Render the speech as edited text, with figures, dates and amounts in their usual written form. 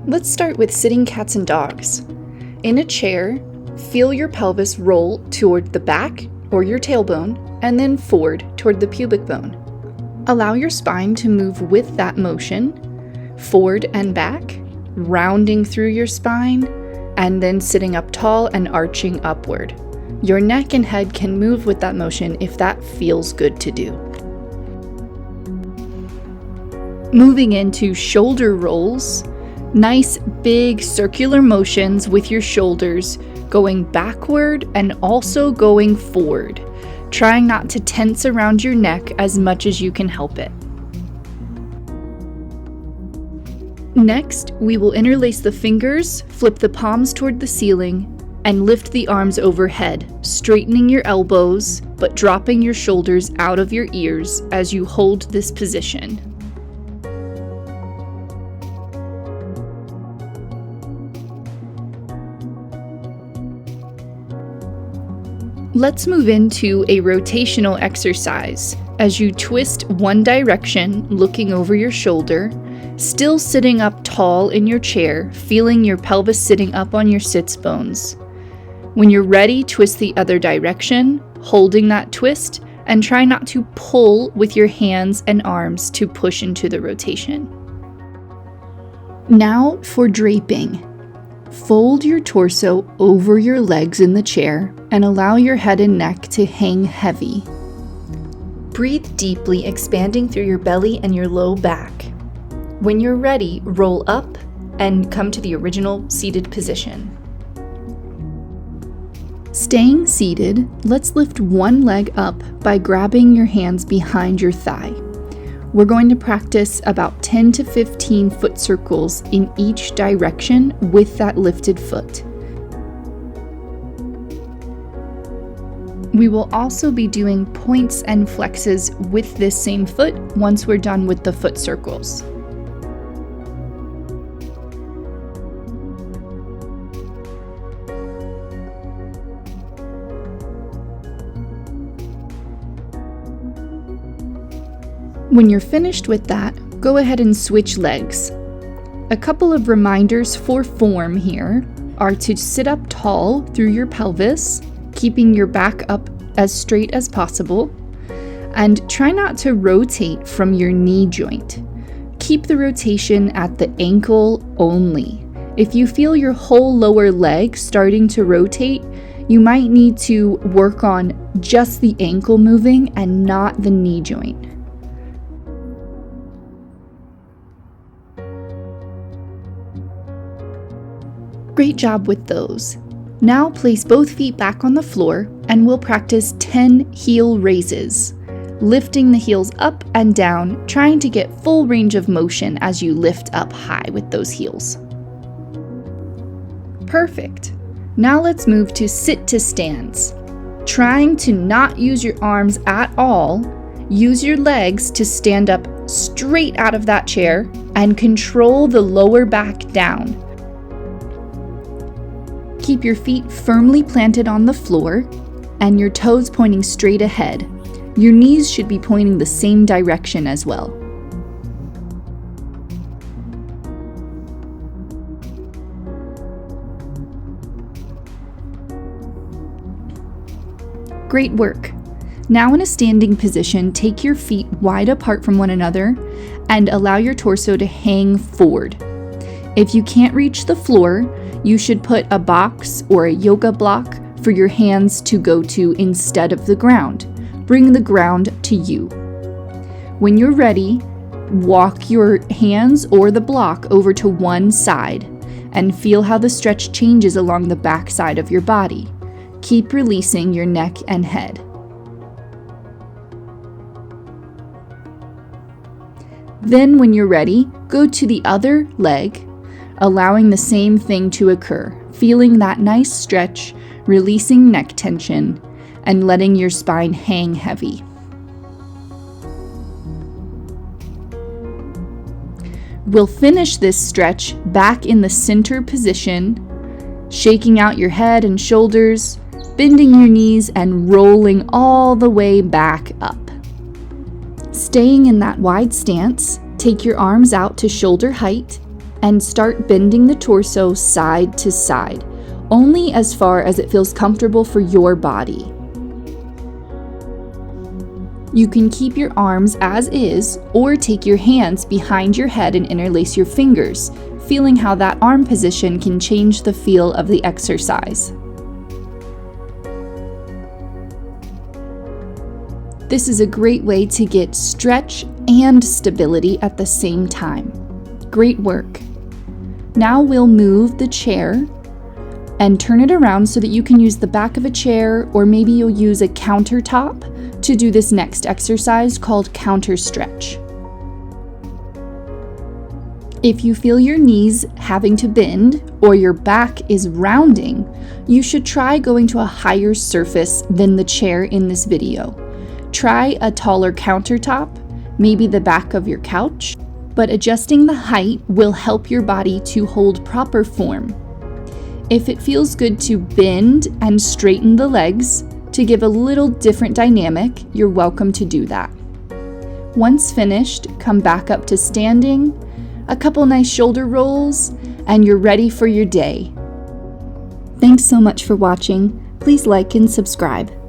Let's start with sitting cats and dogs. In a chair, feel your pelvis roll toward the back or your tailbone and then forward toward the pubic bone. Allow your spine to move with that motion, forward and back, rounding through your spine, and then sitting up tall and arching upward. Your neck and head can move with that motion if that feels good to do. Moving into shoulder rolls, nice big circular motions with your shoulders going backward and also going forward, trying not to tense around your neck as much as you can help it. Next, we will interlace the fingers, flip the palms toward the ceiling, and lift the arms overhead, straightening your elbows, but dropping your shoulders out of your ears as you hold this position. Let's move into a rotational exercise as you twist one direction, looking over your shoulder, still sitting up tall in your chair, feeling your pelvis sitting up on your sits bones. When you're ready, twist the other direction, holding that twist, and try not to pull with your hands and arms to push into the rotation. Now for draping. Fold your torso over your legs in the chair and allow your head and neck to hang heavy. Breathe deeply, expanding through your belly and your low back. When you're ready, roll up and come to the original seated position. Staying seated, let's lift one leg up by grabbing your hands behind your thigh. We're going to practice about 10 to 15 foot circles in each direction with that lifted foot. We will also be doing points and flexes with this same foot once we're done with the foot circles. When you're finished with that, go ahead and switch legs. A couple of reminders for form here are to sit up tall through your pelvis, keeping your back up as straight as possible, and try not to rotate from your knee joint. Keep the rotation at the ankle only. If you feel your whole lower leg starting to rotate, you might need to work on just the ankle moving and not the knee joint. Great job with those. Now place both feet back on the floor and we'll practice 10 heel raises, lifting the heels up and down, trying to get full range of motion as you lift up high with those heels. Perfect. Now let's move to sit to stands. Trying to not use your arms at all, use your legs to stand up straight out of that chair and control the lower back down. Keep your feet firmly planted on the floor and your toes pointing straight ahead. Your knees should be pointing the same direction as well. Great work. Now in a standing position, take your feet wide apart from one another and allow your torso to hang forward. If you can't reach the floor, you should put a box or a yoga block for your hands to go to instead of the ground. Bring the ground to you. When you're ready, walk your hands or the block over to one side and feel how the stretch changes along the back side of your body. Keep releasing your neck and head. Then when you're ready, go to the other leg, allowing the same thing to occur, feeling that nice stretch, releasing neck tension, and letting your spine hang heavy. We'll finish this stretch back in the center position, shaking out your head and shoulders, bending your knees and rolling all the way back up. Staying in that wide stance, take your arms out to shoulder height and start bending the torso side to side, only as far as it feels comfortable for your body. You can keep your arms as is, or take your hands behind your head and interlace your fingers, feeling how that arm position can change the feel of the exercise. This is a great way to get stretch and stability at the same time. Great work. Now we'll move the chair and turn it around so that you can use the back of a chair, or maybe you'll use a countertop to do this next exercise called counter stretch. If you feel your knees having to bend or your back is rounding, you should try going to a higher surface than the chair in this video. Try a taller countertop, maybe the back of your couch, but adjusting the height will help your body to hold proper form. If it feels good to bend and straighten the legs to give a little different dynamic, you're welcome to do that. Once finished, come back up to standing, a couple nice shoulder rolls, and you're ready for your day. Thanks so much for watching. Please like and subscribe.